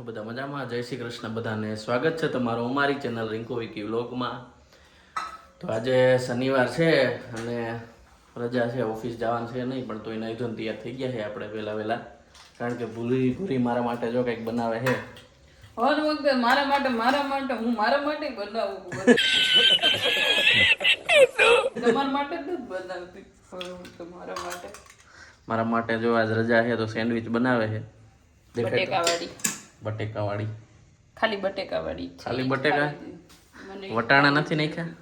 બધા મજામાં? જય શ્રી કૃષ્ણ બધાને. સ્વાગત છે તમારું અમારી ચેનલ રિંકુ વિકી વ્લોગમાં. તો આજે શનિવાર છે અને રજા છે, ઓફિસ જવાનું છે નહીં, પણ તોય નહીં ધોઈને તૈયાર થઈ ગયા છે આપણે વહેલા કારણ કે ભૂરી મારા માટે જો કંઈક બનાવે છે. હર વખતે મારા માટે હું મારા માટે બનાવું તમારા માટે જ બનાવતી મારા માટે જો આજ રજા છે તો સેન્ડવિચ બનાવે છે. બટેકાવાળી ખાલી બટેકાવાળી બટેકા, વટાણા નથી નાખ્યા.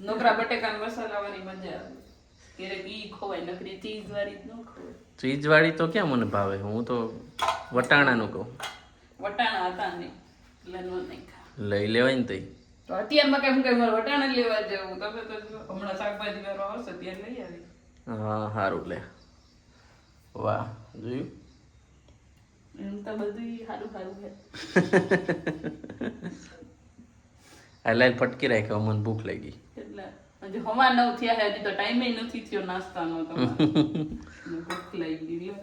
નોકરા બટેકા મસાલાવાળી મજા આવે. ક્યારેક ઈ ખવાય, નકરી ચીઝ વાળી ન ખવાય. ચીઝ વાળી તો ક્યાં મને ભાવે, હું તો વટાણાનું કહું. વટાણા હતા નહીં એટલે નો નાખ્યા. લઈ લેવાય ને તઈ તો અત્યારમાં કેમ કે મારે વટાણા લેવા જવું, તમે તો હમણાં શાકભાજી વાળો આવશે ત્યારે લઈ આવી. હા સારું લે. વાહ, જોયું એમ તો બધું સારું છે. આ લાઈન ફટકી રાખ્યો, મને ભૂખ લાગી એટલે હજી હવા 9 થયા છે, હજી તો ટાઈમે નથી થયો નાસ્તાનો. તમારે ભૂખ લાગી ગઈ.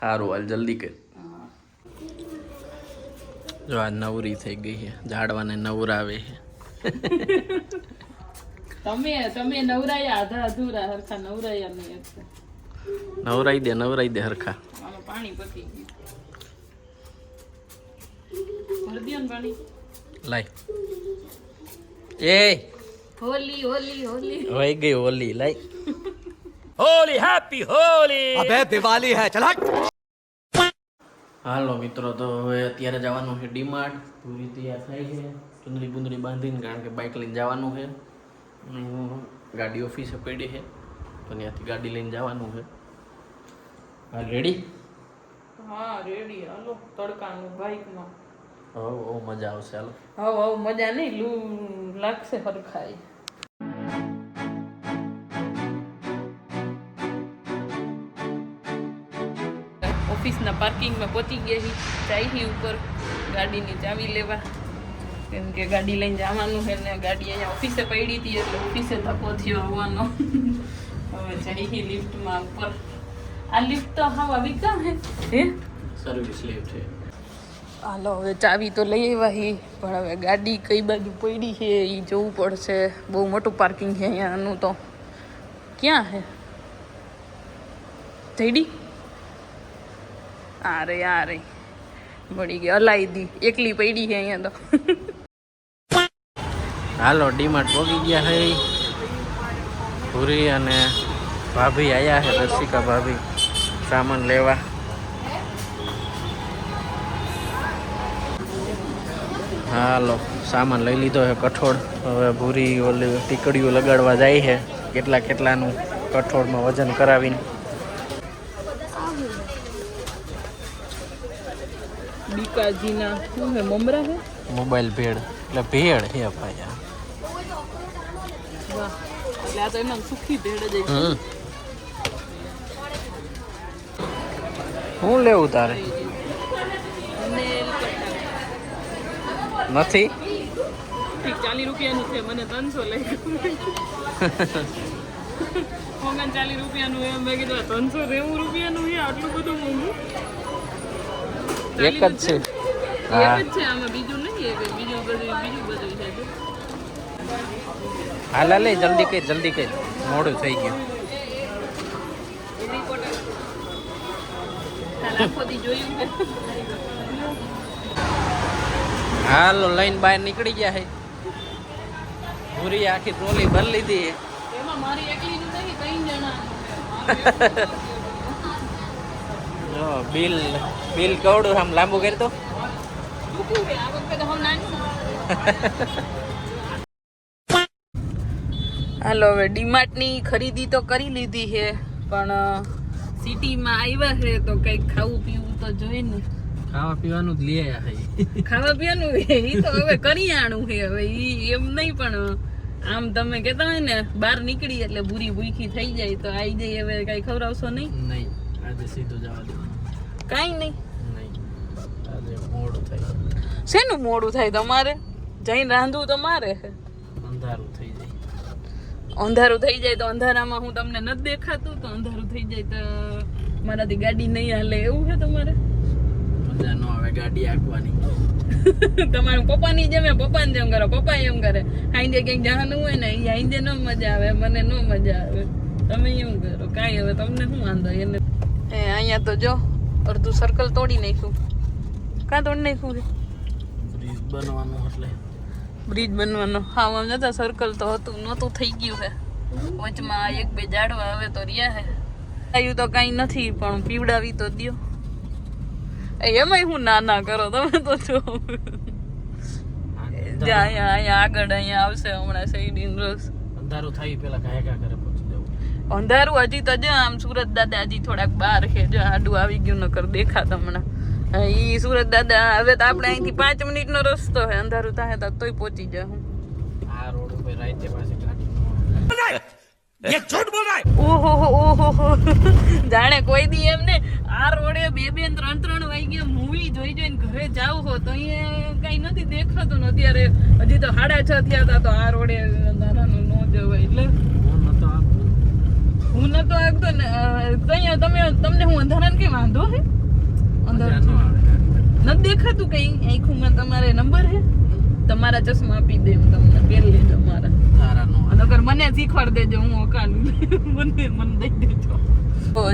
સારું હાલ જલ્દી કર. જો આ નવરી થઈ ગઈ છે, ઝાડવાને નવરાવે છે. તમે નવરાયા આધા અધૂરા, હરખા નવરાયા નહીં. નવરાઈ દે હરખા. આમાં પાણી પતી ગયું. ભરી દે ને પાણી. લાય એ હોલી હોલી હોલી વહી ગઈ હોલી. લાય હોલી, હેપી હોલી. अबे दिवाली है चल हट। હાલો મિત્રો, તો હવે અત્યારે જવાનું છે ડીમાર્ટ. પૂરી તૈયાર થાય છે, ચુંદડી બુંદડી બાંધીને, કારણ કે બાઇક લઈને જવાનું છે. ગાડી ઓફિસે પડી છે તો ત્યાંથી ગાડી લઈને જવાનું છે. હા રેડી? હા રેડી. હાલો તડકાનું બાઈકમાં. હવ મજા આવશે. હાલો હવે મજા નહીં, લૂ લાગશે હરખાઈ. ઓફિસના પાર્કિંગમાં પહોંચી ગયા છીએ. ચાઈ ઉપર ગાડીની ચાવી લેવા, કેમ કે ગાડી લઈને જવાનું છે ને ગાડી અહીંયા ઓફિસે પડી હતી એટલે ઓફિસે ધક્કો થયો આવવાનો. હવે જઈ લિફ્ટમાં ઉપર. આ લિફ્ટ તો હા આવી કામ હે સર્વિસ લિફ્ટ છે. હાલો હવે ચાવી તો લઈ આવ્યા, પણ હવે ગાડી કઈ બાજુ પડી છે એ જોવું પડશે. બહુ મોટું પાર્કિંગ છે અહીંયાનું. તો ક્યાં છે જઈડી? આ રે મળી ગઈ. અલાયદી એકલી પડી છે અહીંયા તો. હાલો ડીમાર્ટ પહોંચી ગયા છે. પૂરી અને ભાભી આવ્યા છે, દર્શિકા ભાભી, સામાન લેવા. હાલો સામાન લઈ લીધો છે. કઠોળ હવે ભૂરી ઓલી ટીકડીઓ લગાડવા જાય છે. કેટલાનું કઠોળમાં વજન કરાવીને. બીકાજીના શું છે, મમરા છે. મોબાઈલ ભેળ એટલે ભેળ છે ભાઈ. વાહ, એટલે આ તો એમાં સુખી ભેળ જ છે. શું લેવું તારે? નથી ઠીક 40 રૂપિયાનું છે, મને 300 લઈ ગયું. 40 રૂપિયાનું એમ મેં કીધું 390 રૂપિયાનું છે, આટલું બધું મોંઘું. એક જ છે. એક જ છે આમાં, બીજું નહીં. બીજું બધું છે. હાલ લે જલ્દી કઈ મોડું થઈ ગયું. હાલો લઈને બહાર નીકળી ગયા છે. પૂરી આખી ટ્રોલી ભરી લીધી. એમાં મારી એકલીનું નહીં, 3 જણા. જો બિલ કવડું આમ લાંબુ કરી દો. હાલો હવે ડીમાર્ટની ખરીદી તો કરી લીધી છે, પણ સિટીમાં આવ્યા છે તો કંઈક ખાવું પીવું તો જોઈએ ને. ખાવા પીવાનું જ લઈ આવ્યા છે. ખાવા પીવાનું એ તો હવે કરિયાણું છે. હવે ઈ એમ નહીં, પણ આમ તમે કહેતા હોય ને બહાર નીકળી એટલે ભૂરી ભૂખી થઈ જાય તો આવી જાય. હવે કઈ ખવડાવશો નહીં? નહીં, આજે સીધું જવા દો. કાંઈ નહીં. આજે મોડું થાય. શેનું મોડું થાય તમારે? જઈને રાંધવું તમારે છે. અંધારું થઈ જાય. અંધારું થઈ જાય તો અંધારામાં હું તમને નથી દેખાતું? તો અંધારું થઈ જાય તો મારાથી ગાડી નહીં હાલે એવું છે તમારે? મજા ન આવે ગાડી આંકવાની. તમારા પપ્પાની જેમ પપ્પાને જેમ કરો, પપ્પા એમ કરે. હાઈંદે ક્યાંક જવાનું હોય ને એ હાઈંદે ન મજા આવે, મને ન મજા આવે. તમે એમ કરો, કાંઈ હવે તમને શું વાંધો એને. અહીંયા તો જો અડધું સર્કલ તોડી નાખ્યું. કાં તોડી નાખ્યું છે? બ્રિજ બનવાનું એટલે બ્રિજ બનવાનો. હા આમ જતા સર્કલ તો હતું નહોતું, થઈ ગયું છે. વચમાં એક બે ઝાડવા હવે તો રહ્યા છે. આવ્યું તો કાંઈ નથી પણ પીવડાવી તો દ્યો. એમાંય હું ના કરો તમે તો જો. અહીંયા આગળ અહીંયા આવશે હમણાં શેરડીનો રસ. અંધારું થાય પેલા કાંઈ કરે પહોંચી જવું. અંધારું હજી તો જો આમ સુરત દાદા હજી થોડાક બહાર છે. જો આડું આવી ગયું નકર દેખાત હમણાં. ઈ સુરત દાદા હવે તો આપણે અહીંથી 5 મિનિટનો રસ્તો છે. અંધારું થાય તો તોય પહોંચી જાય. હું આ રોડ ઉપર રાઈતે પાસે ગાડી ઓહો જાણે કોઈ દી એમ ને આ રોડે 2 3 વાગ્યા મૂવી જોઈને ઘરે જાવ હો તો અહીંયા કઈ નથી દેખાતું ને. અત્યારે હજી તો 6:30 થયા હતા તો આ રોડે અંધારાનું ન જવાય. એટલે હું નતો આગતો ને તમને હું અંધારાને કઈ વાંધો હે? અંધારું નથી દેખાતું કઈ આંખોમાં? તમારે નંબર હે? તમારા ચશ્મા આપી દે તમને, પહેરી લેજો મારા. અગર મને શીખવાડ દેજો, હું ઓકાન મને દઈ દેજો.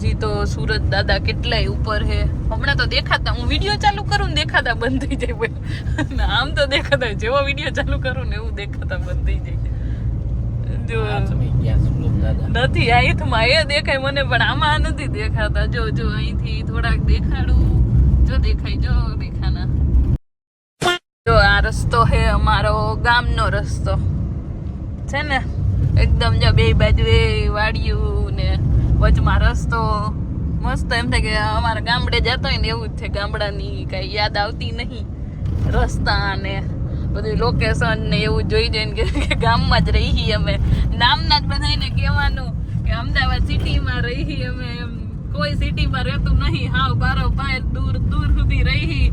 હજી તો સુરત દાદા કેટલાય ઉપર હે. હમણાં તો દેખાતા, હું વિડીયો ચાલુ કરું ને દેખાતા બંધ થઈ જાય. આમ તો દેખાતા, જેવો વિડીયો ચાલુ કરું ને એવું દેખાતા બંધ થઈ જાય. જો નથી અહીંથમાં એ દેખાય મને, પણ આમાં નથી દેખાતા. જો અહીંથી થોડાક દેખાડું. જો દેખાય, જો દેખાના. જો આ રસ્તો હે અમારો ગામનો રસ્તો છે ને. એકદમ જો બે બાજુ એ વાડિયું ને વચમાં રસ્તો. મસ્ત એમ થાય કે અમારા ગામડે જતો હોય ને એવું જ છે. ગામડાની કઈ યાદ આવતી નહીં. રસ્તા ને બધું લોકેશન ને એવું જોઈ જોઈને કે ગામમાં જ રહી અમે. નામના જ બધાને કહેવાનું કે અમદાવાદ સિટીમાં રહી અમે. કોઈ સિટીમાં રહેતું નહીં. હાવ બારો પાર દૂર દૂર સુધી રહી.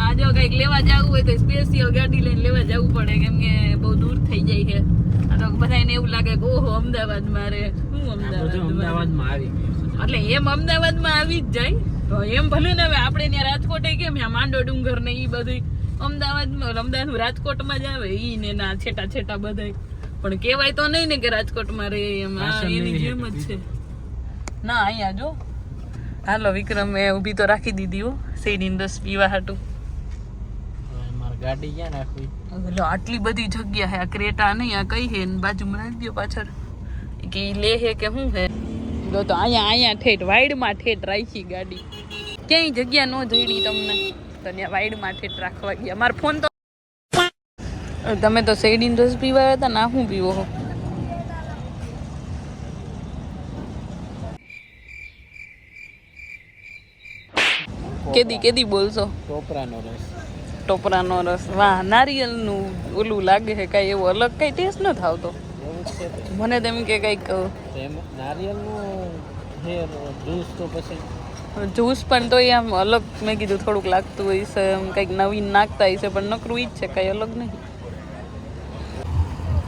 આ જો કઈક લેવા જવું હોય તો સ્પેશિયલ ગાડી લઈને લેવા જવું પડે, કેમ કે બહુ દૂર થઈ જાય છે. આ તો બધાને એવું લાગે કે ઓહો અમદાવાદમાં રે. શું અમદાવાદમાં આવી ગયું? એટલે એમ અમદાવાદમાં આવી જ જાય તો એમ ભલે ને. હવે આપણે ત્યાં રાજકોટ કેમ માંડો ડુંગર ને ઈ બધું અમદાવાદ રાજકોટમાં જ આવે. ઈ ને ના છેટા છેટા બધા પણ કેવાય તો નહીં ને કે રાજકોટમાં રે. એમ એની જેમ જ છે ના. અહીંયા જો હાલો વિક્રમે ઊભી તો રાખી દીધી હો શેરડીનો રસ પીવા હાટું. ગાડી ક્યાં રાખવી? આટલી બધી જગ્યા હે. આ ક્રેટા નહીં, આ કઈ હે બાજુમાં રાખી દો પાછળ. કે લે હે કે શું હે? તો અહીંયા ઠેઠ વાઈડમાં ઠેઠ રાખી ગાડી. ક્યાંય જગ્યા ન જઈડી તમને તો ત્યાં વાઈડમાં ઠેઠ રાખવા ગયા. મારો ફોન તો તમે તો શેરડીનો રસ પીવા આવ્યા હતા ના? શું પીવો હો? કેદી બોલશો? ટોપરાનો રસ. વાહ, નારિયેળનું ઓલું લાગે છે. કઈ એવો અલગ કઈ ટેસ્ટ ન થાવતો મને. તેમ કે કઈક જ્યુસ પણ તો આમ અલગ મેં કીધું થોડુંક લાગતું હોય છે. એમ કઈક નવીન નાખતા હોય છે પણ નકરું ઈ જ છે, કઈ અલગ નહીં.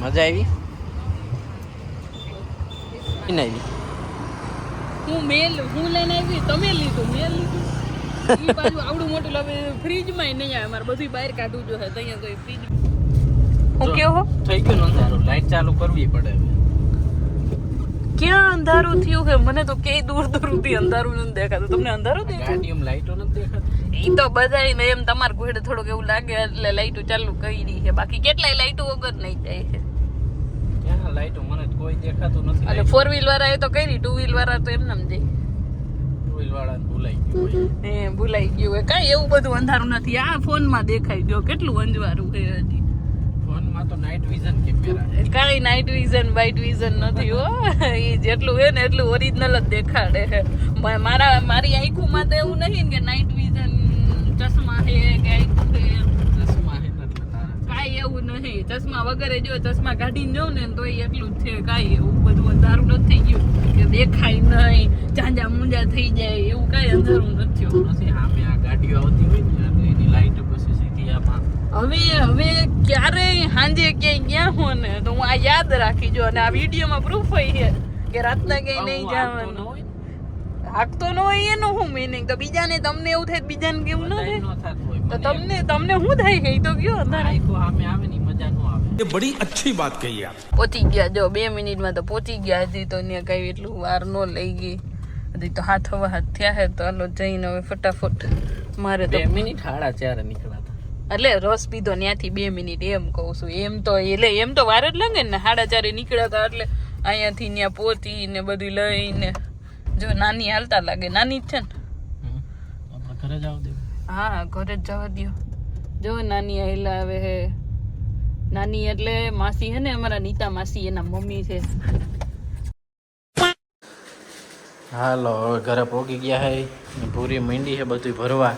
મજા આવી? હું લઈને આવી, તમે લીધું, મેં લીધું. ઈ બાજુ આવડું મોટું લાવે ફ્રીજમાં નહીં આવે. મારે બધું બહાર કાઢવું જોઈએ. અહીંયા તો ફ્રીજ હું કેવો થઈ ગયું અંધારું. લાઈટ ચાલુ કરવી પડે. ક્યાં અંધારું થયું છે? મને તો ક્યાંય દૂર સુધી અંધારું નથી દેખાતું. તમને અંધારું દેખાય? ગાડીમાં લાઈટો નથી દેખાતી. ઈ તો બધાને એમ તમારા ઘોડે થોડુંક એવું લાગે એટલે લાઈટો ચાલુ કરી છે. બાકી કેટલાય લાઈટો વગર નહીં જાય છે. ક્યાં લાઈટો? મને કોઈ દેખાતું નથી. એટલે 4 વ્હીલ વાળા એ તો કરી, 2 વ્હીલ વાળા તો એમને જાય. 2 વ્હીલ વાળા ભૂલાઈ ગયું. ભૂલાઈ ગયું હોય. કાંઈ એવું બધું અંધારું નથી. આ ફોનમાં દેખાય. જો કેટલું અંજવારું છે હજી. ફોનમાં તો નાઇટ વિઝન કેમેરા. કાંઈ નાઇટ વિઝન વાઇટ વિઝન નથી હો. એ જેટલું હે ને એટલું ઓરિજિનલ જ દેખાડે છે. મારી આંખોમાં તો એવું નહીં ને કે નાઇટ વિઝન ચશ્મા છે કે આંખું છે. ચશ્મા છે કાંઈ એવું નહીં. ચશ્મા વગરે જો ચશ્મા કાઢીને જાઉં ને તો એટલું જ છે. કાંઈ એવું બધું અંધારું નથી થઈ ગયું કે દેખાય નહીં, ઝાંઝા મુંજા થઈ જાય એવું કાંઈ અંધારું નથી. સામે આ ગાડીઓ આવતી હોય ને એની લાઈટ પછી સીધી આમાં. હવે ક્યારેય સાંજે ક્યાંય ગયા હો ને તો હું આ યાદ રાખી જો. અને આ વિડીયોમાં પ્રૂફ હોય છે કે રાતના ક્યાંય નહીં જવાનું. ધાકતો ન હોય એનો હું meaning? તો બીજાને તમને એવું થાય તો બીજાને કેવું ન થાય? તો તમને શું થાય કે ઈ તો કયો અંધારા ये बड़ी अच्छी बात कही आप। પહોંચી ગયા જો 2 મિનિટમાં તો પહોંચી ગયા. હજી તો ત્યાં કઈ એટલું વાર ન લઈ ગઈ. હજી તો હાથ થયા હે તો હાલો જઈને હવે ફટાફટ મારે તો 2 મિનિટ 4:30 નીકળ્યા હતા. એટલે રસ પીધો ત્યાંથી 2 મિનિટ એમ કહું છું. એમ તો વાર જ લાગે ને 4:30 નીકળ્યા હતા એટલે અહીંયાથી ત્યાં પહોંચી ને બધું લઈને જો નાની હાલતા લાગે. નાની જ છે ને? આપણે ઘરે જાવ દે. હા ઘરે જ જવા દ્યો. જો નાની હાઈલા આવે હે. નાની એટલે માસી હે ને અમારા નીતા માસી એના મમ્મી છે. હાલો હવે ઘરે પહોંચી ગયા હે ને પૂરી માંડી છે બધું ભરવા.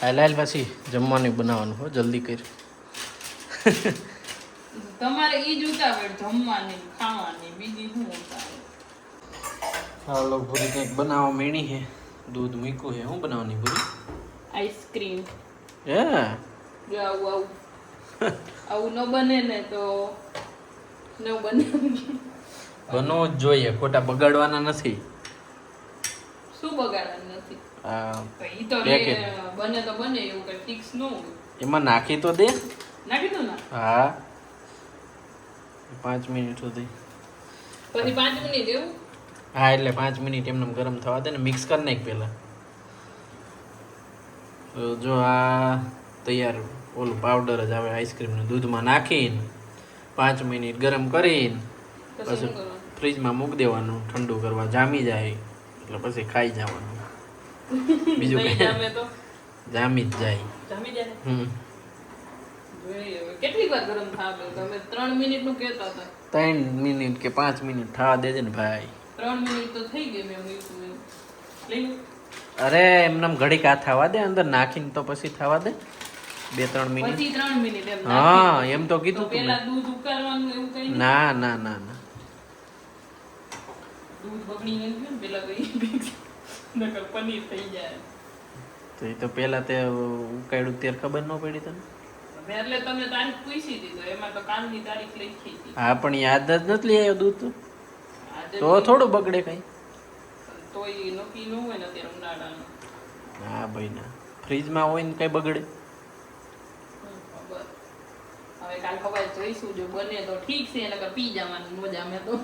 હાલ પછી જમવાનું બનાવવાનું હો જલ્દી કરી. તમારે ઈ જ ઉતાવળ જમવાની ખાવાની બીજી શું ઉતાવળ? હાલો પૂરી કંઈક બનાવવા માંડી છે. દૂધ મૂક્યું છે. શું બનાવવાની પૂરી? આઈસ્ક્રીમ. હે જો આવું આવું ન બને ને તો ન બને. બનવું જ જોઈએ, ખોટા બગાડવાના નથી. શું બગાડવાનું નથી? આ તો ઈ તો પેકેટ. બને તો બને એવું કઈ ફિક્સ ન હોય. એમાં નાખી તો દે. નાખી દો ને હા 5 મિનિટ સુધી. પછી 5 મિનિટ એવું. હા એટલે 5 મિનિટ એમને ગરમ થવા દે ને મિક્સ કરી નાખ પહેલા. તો જો આ તૈયાર ઓલું પાવડર જ આવે આઈસ્ક્રીમનું દૂધમાં નાખીને 5 મિનિટ ગરમ કરીને પછી શું પછી કરવાનું? ફ્રીજમાં મૂકી દેવાનું ઠંડુ કરવા. જામી જાય એટલે પછી ખાઈ જવાનું. બીજું નહીં કઈ જામે તો જામી જ જાય. જામી જાય. જોઈએ હવે કેટલી વાર ગરમ થવા દો? તમે 3 મિનિટ નું કહેતા હતા. 3 મિનિટ કે 5 મિનિટ થવા દેજે ને ભાઈ. 3 મિનિટ તો થઈ ગઈ મેં મૂક્યું એમ. લઈ લો. અરે એમનેમ ઘડીક આ થવા દે અંદર નાખીને તો પછી થવા દે 2-3 મિનિટ. પછી 3 મિનિટ એમ હા એમ તો તો કીધું તું પેલા મેં. દૂધ ઉકાળવાનું એવું કઈ નહીં? ના ના ના ના દૂધ બગડી નહીં ગયું ને પેલા તો ઈ નકર પનીર થઈ જાય. તો એ તો પેલા તે ઉકાળ્યું ત્યારે ખબર ન પડી તને. એટલે તમે તારીખ પૂછી દીધો એમાં તો કાલની તારીખ લખી હતી. હા પણ યાદ જ નથી લઈ આવ્યો દૂધ તો. આજે તો થોડું બગડે કઈ. તો ઈ નક્કી ન હોય ને અત્યારે ઉનાળાનું. હા ભાઈ ના ફ્રીજમાં હોય ને કઈ બગડે. ખબર. હવે કાલ ખબર જોઈશું જો બને તો ઠીક છે નકર પી જવાનું મજા મેં તો